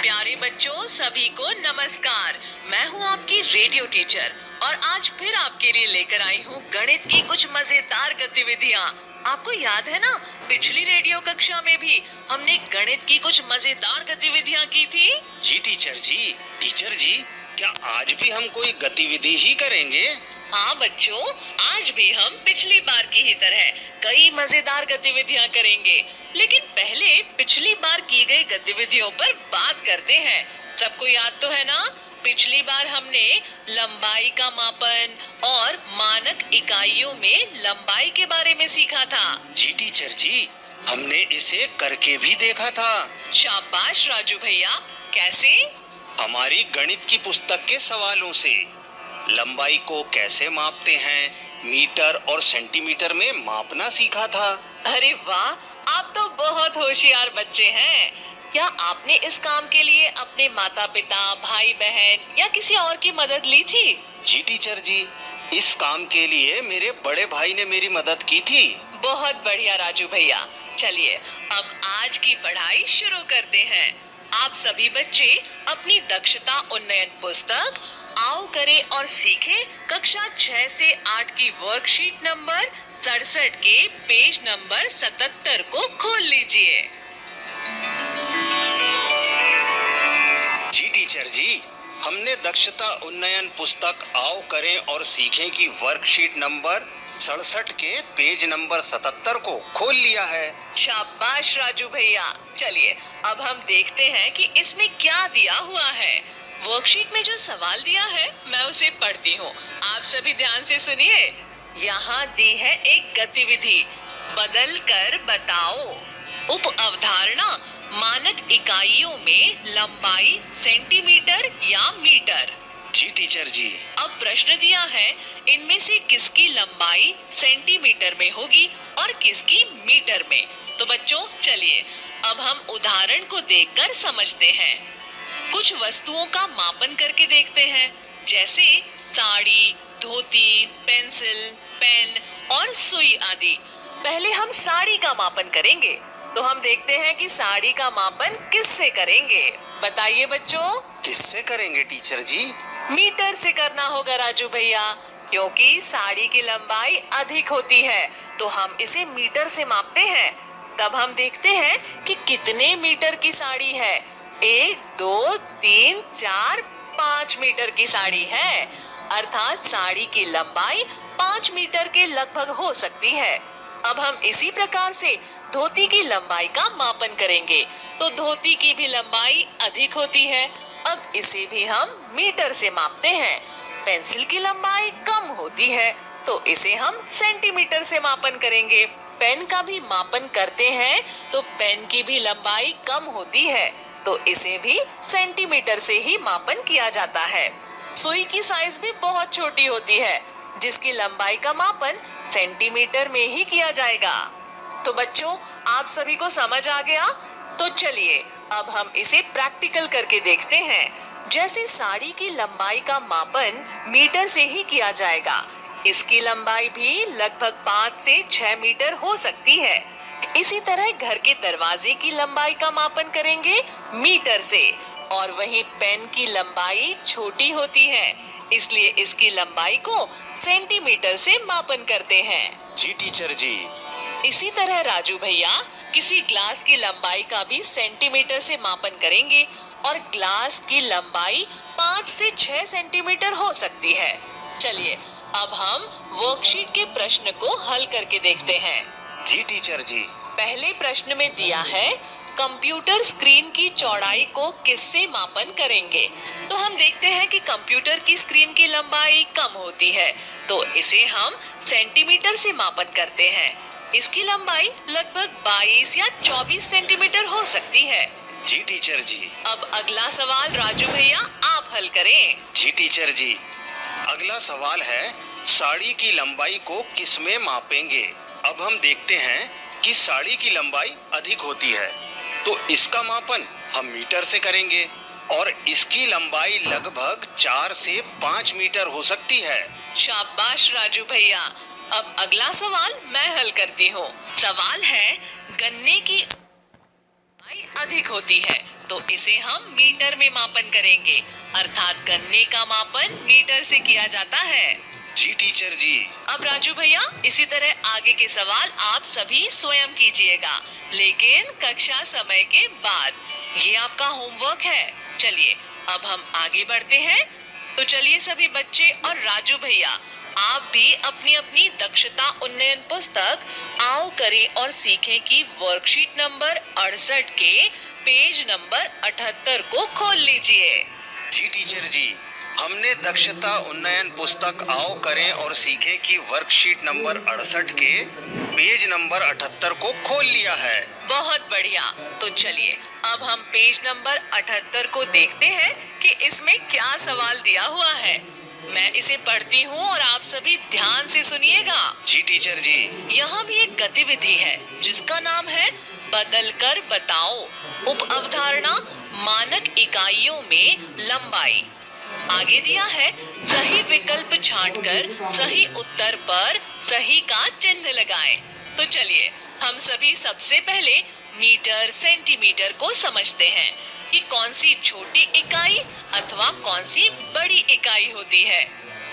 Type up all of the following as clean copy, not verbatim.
प्यारे बच्चों, सभी को नमस्कार। मैं हूँ आपकी रेडियो टीचर और आज फिर आपके लिए लेकर आई हूँ गणित की कुछ मजेदार गतिविधियाँ। आपको याद है ना, पिछली रेडियो कक्षा में भी हमने गणित की कुछ मजेदार गतिविधियाँ की थी। जी टीचर जी, क्या आज भी हम कोई गतिविधि ही करेंगे? हाँ बच्चों, आज भी हम पिछली बार की ही तरह कई मजेदार गतिविधियाँ करेंगे, लेकिन पहले पिछली बार की गई गतिविधियों पर बात करते हैं। सबको याद तो है ना, पिछली बार हमने लंबाई का मापन और मानक इकाइयों में लंबाई के बारे में सीखा था। जी टीचर जी, हमने इसे करके भी देखा था। शाबाश राजू भैया, कैसे? हमारी गणित की पुस्तक के सवालों से। लंबाई को कैसे मापते हैं, मीटर और सेंटीमीटर में मापना सीखा था। अरे वाह, आप तो बहुत होशियार बच्चे हैं। क्या आपने इस काम के लिए अपने माता पिता, भाई बहन या किसी और की मदद ली थी? जी टीचर जी, इस काम के लिए मेरे बड़े भाई ने मेरी मदद की थी। बहुत बढ़िया राजू भैया। चलिए अब आज की पढ़ाई शुरू करते हैं। आप सभी बच्चे अपनी दक्षता उन्नयन पुस्तक आओ करें और सीखें कक्षा 6 से 8 की वर्कशीट नंबर 67 के पेज नंबर 77 को खोल लीजिए। जी टीचर जी, हमने दक्षता उन्नयन पुस्तक आओ करें और सीखें की वर्कशीट नंबर 67 के पेज नंबर 77 को खोल लिया है। शाबाश राजू भैया। चलिए अब हम देखते हैं कि इसमें क्या दिया हुआ है। वर्कशीट में जो सवाल दिया है मैं उसे पढ़ती हूँ, आप सभी ध्यान से सुनिए। यहाँ दी है एक गतिविधि, बदल कर बताओ। उप अवधारणा, मानक इकाइयों में लंबाई सेंटीमीटर या मीटर। जी टीचर जी। अब प्रश्न दिया है, इनमें से किसकी लंबाई सेंटीमीटर में होगी और किसकी मीटर में। तो बच्चों चलिए अब हम उदाहरण को देखकर समझते हैं। कुछ वस्तुओं का मापन करके देखते हैं, जैसे साड़ी, धोती, पेंसिल, पेन और सुई आदि। पहले हम साड़ी का मापन करेंगे, तो हम देखते हैं कि साड़ी का मापन किससे करेंगे। बताइए बच्चों। किससे करेंगे टीचर जी? मीटर से करना होगा राजू भैया, क्योंकि साड़ी की लंबाई अधिक होती है, तो हम इसे मीटर से मापते हैं। तब हम देखते हैं कि कितने मीटर की साड़ी है। 1, 2, 3, 4, 5 मीटर की साड़ी है, अर्थात साड़ी की लंबाई 5 मीटर के लगभग हो सकती है। अब हम इसी प्रकार से धोती की लंबाई का मापन करेंगे, तो धोती की भी लंबाई अधिक होती है। अब इसे भी हम मीटर से मापते हैं। पेंसिल की लंबाई कम होती है, तो इसे हम सेंटीमीटर से मापन करेंगे। पेन का भी मापन करते हैं, तो पेन की भी लंबाई कम होती है, तो इसे भी सेंटीमीटर से ही मापन किया जाता है। सुई की साइज भी बहुत छोटी होती है, जिसकी लंबाई का मापन सेंटीमीटर में ही किया जाएगा। तो बच्चों, आप सभी को समझ आ गया? तो चलिए अब हम इसे प्रैक्टिकल करके देखते हैं। जैसे साड़ी की लंबाई का मापन मीटर से ही किया जाएगा, इसकी लंबाई भी लगभग 5 से 6 मीटर हो सकती है। इसी तरह घर के दरवाजे की लंबाई का मापन करेंगे मीटर से, और वहीं पेन की लंबाई छोटी होती है, इसलिए इसकी लंबाई को सेंटीमीटर से मापन करते हैं। जी टीचर जी। इसी तरह राजू भैया किसी ग्लास की लंबाई का भी सेंटीमीटर से मापन करेंगे, और ग्लास की लंबाई 5 से 6 सेंटीमीटर हो सकती है। चलिए अब हम वर्कशीट के प्रश्न को हल करके देखते हैं। जी टीचर जी। पहले प्रश्न में दिया है, कंप्यूटर स्क्रीन की चौड़ाई को किससे मापन करेंगे। तो हम देखते हैं कि कंप्यूटर की स्क्रीन की लंबाई कम होती है, तो इसे हम सेंटीमीटर से मापन करते हैं। इसकी लंबाई लगभग 22 या 24 सेंटीमीटर हो सकती है। जी टीचर जी। अब अगला सवाल राजू भैया आप हल करें। जी टीचर जी। अगला सवाल है, साड़ी की लंबाई को किसमें मापेंगे। अब हम देखते हैं कि साड़ी की लंबाई अधिक होती है, तो इसका मापन हम मीटर से करेंगे, और इसकी लंबाई लगभग 4 से 5 मीटर हो सकती है। शाबाश राजू भैया। अब अगला सवाल मैं हल करती हूँ। सवाल है, गन्ने की लंबाई अधिक होती है, तो इसे हम मीटर में मापन करेंगे, अर्थात गन्ने का मापन मीटर से किया जाता है। जी टीचर जी। अब राजू भैया इसी तरह आगे के सवाल आप सभी स्वयं कीजिएगा, लेकिन कक्षा समय के बाद। ये आपका होमवर्क है। चलिए अब हम आगे बढ़ते हैं। तो चलिए सभी बच्चे और राजू भैया, आप भी अपनी अपनी दक्षता उन्नयन पुस्तक आओ करें और सीखें की वर्कशीट नंबर 68 के पेज नंबर 78 को खोल लीजिए। जी टीचर जी, हमने दक्षता उन्नयन पुस्तक आओ करें और सीखें की वर्कशीट नंबर 68 के पेज नंबर 78 को खोल लिया है। बहुत बढ़िया। तो चलिए अब हम पेज नंबर 78 को देखते हैं कि इसमें क्या सवाल दिया हुआ है। मैं इसे पढ़ती हूँ और आप सभी ध्यान से सुनिएगा। जी टीचर जी। यहाँ भी एक गतिविधि है जिसका नाम है बदल कर बताओ। उप अवधारणा मानक इकाइयों में लंबाई। आगे दिया है सही विकल्प छांटकर सही उत्तर पर सही का चिन्ह लगाएं। तो चलिए हम सभी सबसे पहले मीटर सेंटीमीटर को समझते हैं कि कौन सी छोटी इकाई अथवा कौन सी बड़ी इकाई होती है।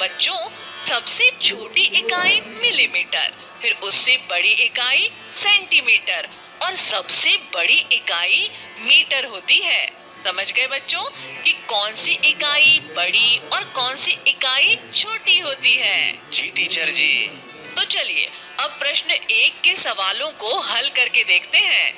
बच्चों, सबसे छोटी इकाई मिलीमीटर, फिर उससे बड़ी इकाई सेंटीमीटर और सबसे बड़ी इकाई मीटर होती है। समझ गए बच्चों कि कौन सी इकाई बड़ी और कौन सी इकाई छोटी होती है? जी टीचर जी। तो चलिए अब प्रश्न 1 के सवालों को हल करके देखते हैं।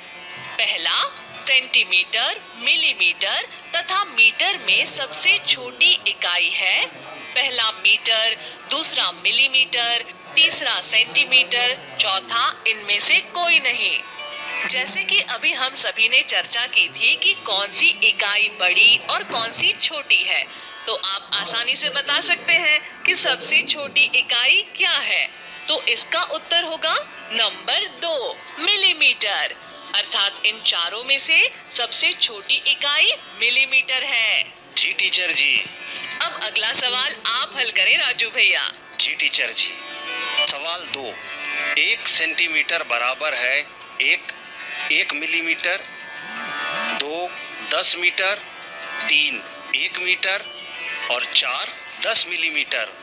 पहला, सेंटीमीटर, मिलीमीटर तथा मीटर में सबसे छोटी इकाई है। पहला मीटर, दूसरा मिलीमीटर, तीसरा सेंटीमीटर, चौथा इनमें से कोई नहीं। जैसे कि अभी हम सभी ने चर्चा की थी कि कौन सी इकाई बड़ी और कौन सी छोटी है, तो आप आसानी से बता सकते हैं कि सबसे छोटी इकाई क्या है। तो इसका उत्तर होगा नंबर 2, मिलीमीटर। अर्थात इन चारों में से सबसे छोटी इकाई मिलीमीटर है। जी टीचर जी। अब अगला सवाल आप हल करें राजू भैया। जी टीचर जी। सवाल 2, 1 सेंटीमीटर बराबर है 1 मिलीमीटर, 2 10 मीटर, 3 1 मीटर और 4 10 मिलीमीटर।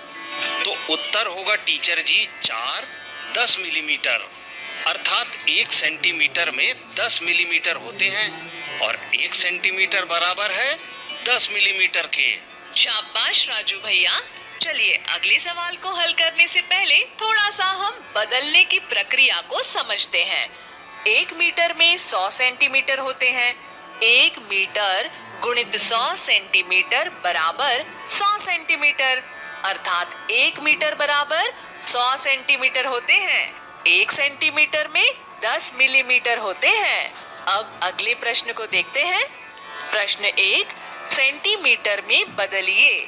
तो उत्तर होगा टीचर जी 4 10 मिलीमीटर। अर्थात 1 सेंटीमीटर में 10 मिलीमीटर होते हैं और 1 सेंटीमीटर बराबर है 10 मिलीमीटर के। शाबाश राजू भैया। चलिए अगले सवाल को हल करने से पहले थोड़ा सा हम बदलने की प्रक्रिया को समझते हैं। 1 मीटर में 100 सेंटीमीटर होते हैं। 1 मीटर गुणित 100 सेंटीमीटर बराबर 100 सेंटीमीटर। अर्थात 1 मीटर बराबर 100 सेंटीमीटर होते हैं। 1 सेंटीमीटर में 10 मिलीमीटर होते हैं। अब अगले प्रश्न को देखते हैं। प्रश्न 1, सेंटीमीटर में बदलिए।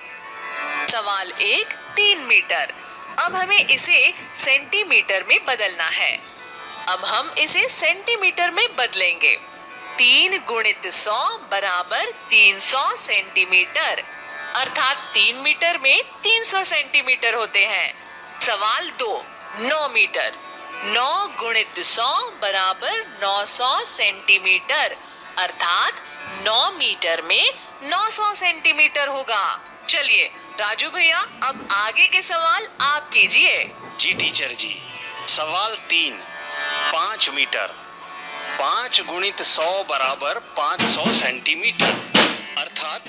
सवाल 1, 3 मीटर। अब हमें इसे सेंटीमीटर में बदलना है। अब हम इसे सेंटीमीटर में बदलेंगे। 3 गुणित 100 बराबर 300 सेंटीमीटर। अर्थात 3 मीटर में 300 सेंटीमीटर होते हैं। सवाल 2, 9 मीटर। 9 गुणित 100 बराबर 900 सेंटीमीटर। अर्थात 9 मीटर में 900 सेंटीमीटर होगा। चलिए राजू भैया अब आगे के सवाल आप कीजिए। जी टीचर जी। सवाल 3, 5 मीटर। 5 गुणित 100 बराबर 500 सेंटीमीटर। अर्थात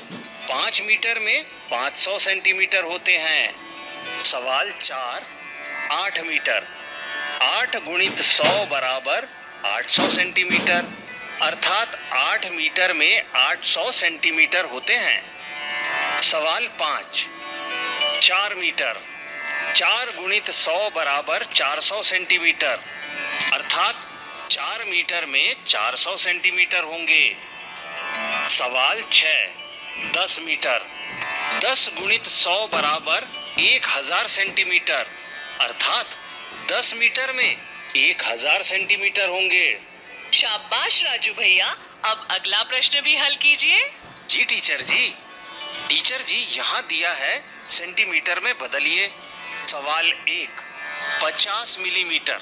5 मीटर में 500 सेंटीमीटर होते हैं। सवाल 4, 8 मीटर। 8 गुणित 100 बराबर 800 सेंटीमीटर। अर्थात 8 मीटर में 800 सेंटीमीटर होते हैं। सवाल 5, 4 मीटर। 4 गुणित 100 बराबर 400 सेंटीमीटर। अर्थात 4 मीटर में 400 सेंटीमीटर होंगे। सवाल 6, 10 मीटर। 10 गुणित 100 बराबर 1000 सेंटीमीटर। अर्थात 10 मीटर में 1000 सेंटीमीटर होंगे। शाबाश राजू भैया। अब अगला प्रश्न भी हल कीजिए। जी टीचर जी। टीचर जी यहाँ दिया है सेंटीमीटर में बदलिए। सवाल 1, 50 मिलीमीटर।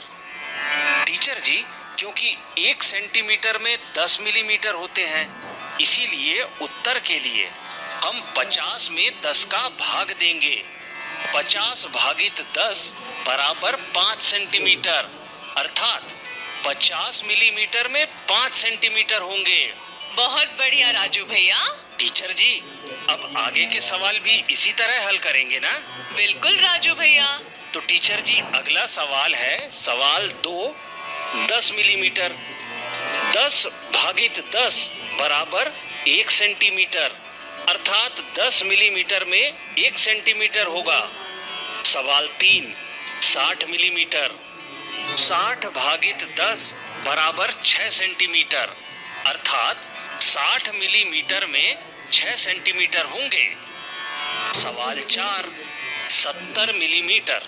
टीचर जी क्योंकि 1 सेंटीमीटर में 10 मिलीमीटर होते हैं इसीलिए उत्तर के लिए हम 50 में 10 का भाग देंगे। 50 भागित 10 बराबर 5 सेंटीमीटर, अर्थात 50 मिलीमीटर में 5 सेंटीमीटर होंगे। बहुत बढ़िया राजू भैया। टीचर जी, अब आगे के सवाल भी इसी तरह हल करेंगे ना? बिल्कुल राजू भैया। तो टीचर जी, अगला सवाल है सवाल 2, 10 मिलीमीटर। 10 भागित 10 बराबर 1 सेंटीमीटर, अर्थात 10 मिलीमीटर में 1 सेंटीमीटर होगा। सवाल 3, 60 मिलीमीटर। 60 भागित 10 बराबर 6 सेंटीमीटर, अर्थात 60 मिलीमीटर में 6 सेंटीमीटर होंगे। सवाल 4, 70 मिलीमीटर।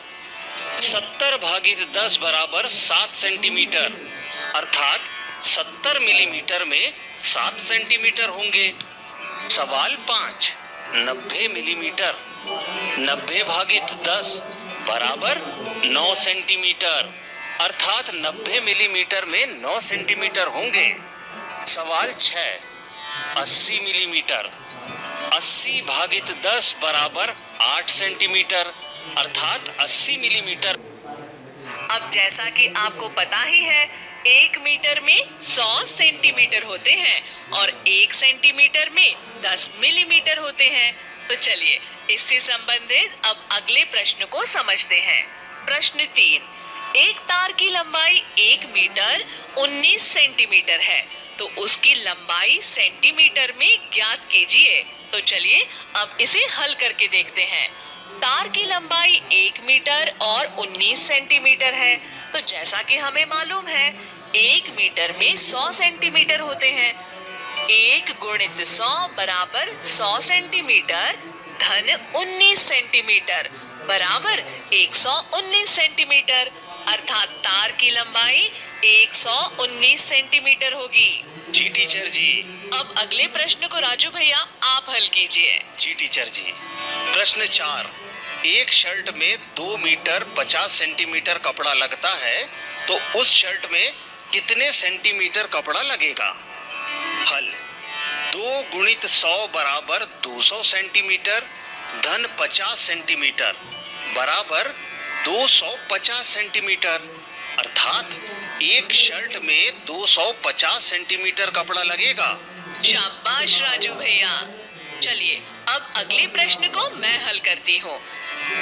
70 भागित 10 बराबर 7 सेंटीमीटर, अर्थात 70 मिलीमीटर में 7 सेंटीमीटर होंगे। सवाल 5, 90 मिलीमीटर। 90 भागित 10 बराबर 9 सेंटीमीटर, अर्थात 90 मिलीमीटर में 9 सेंटीमीटर होंगे। सवाल 6, 80 मिलीमीटर। 80 भागित 10 बराबर 8 सेंटीमीटर, अर्थात 80 मिलीमीटर। अब जैसा कि आपको पता ही है, 1 मीटर में 100 सेंटीमीटर होते हैं और 1 सेंटीमीटर में 10 मिलीमीटर होते हैं। तो चलिए इससे संबंधित अब अगले प्रश्न को समझते हैं। प्रश्न 3, एक तार की लंबाई 1 मीटर 19 सेंटीमीटर है, तो उसकी लंबाई सेंटीमीटर में ज्ञात कीजिए। तो चलिए अब इसे हल करके देखते हैं। तार की लंबाई 1 मीटर और 19 सेंटीमीटर है, तो जैसा कि हमें मालूम है 1 मीटर में 100 सेंटीमीटर होते हैं। 1 गुणित 100 बराबर 100 सेंटीमीटर धन 19 सेंटीमीटर बराबर 119 सेंटीमीटर, अर्थात तार की लंबाई 119 सेंटीमीटर होगी। जी टीचर जी। अब अगले प्रश्न को राजू भैया आप हल कीजिए। जी टीचर जी। प्रश्न 4, एक शर्ट में 2 मीटर 50 सेंटीमीटर कपड़ा लगता है, तो उस शर्ट में कितने सेंटीमीटर कपड़ा लगेगा? हल, 2 गुणित 100 बराबर 200 सेंटीमीटर धन 50 सेंटीमीटर बराबर 250 सेंटीमीटर, अर्थात एक शर्ट में 250 सेंटीमीटर कपड़ा लगेगा। शाबाश राजू भैया। चलिए अब अगले प्रश्न को मैं हल करती हूँ।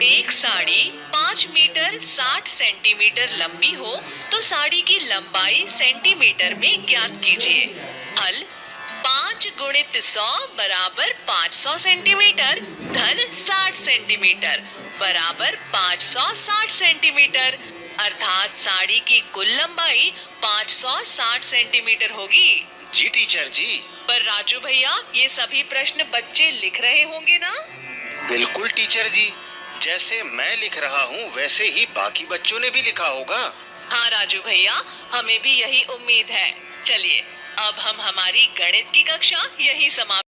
एक साड़ी 5 मीटर 60 सेंटीमीटर लंबी हो, तो साड़ी की लंबाई सेंटीमीटर में ज्ञात कीजिए। हल, 5 गुणित 100 बराबर 500 सेंटीमीटर धन 60 सेंटीमीटर बराबर 560 सेंटीमीटर, अर्थात साड़ी की कुल लंबाई 560 सेंटीमीटर होगी। जी टीचर जी। पर राजू भैया, ये सभी प्रश्न बच्चे लिख रहे होंगे ना? बिल्कुल टीचर जी, जैसे मैं लिख रहा हूँ वैसे ही बाकी बच्चों ने भी लिखा होगा। हाँ राजू भैया, हमें भी यही उम्मीद है। चलिए अब हम हमारी गणित की कक्षा यही समाप्त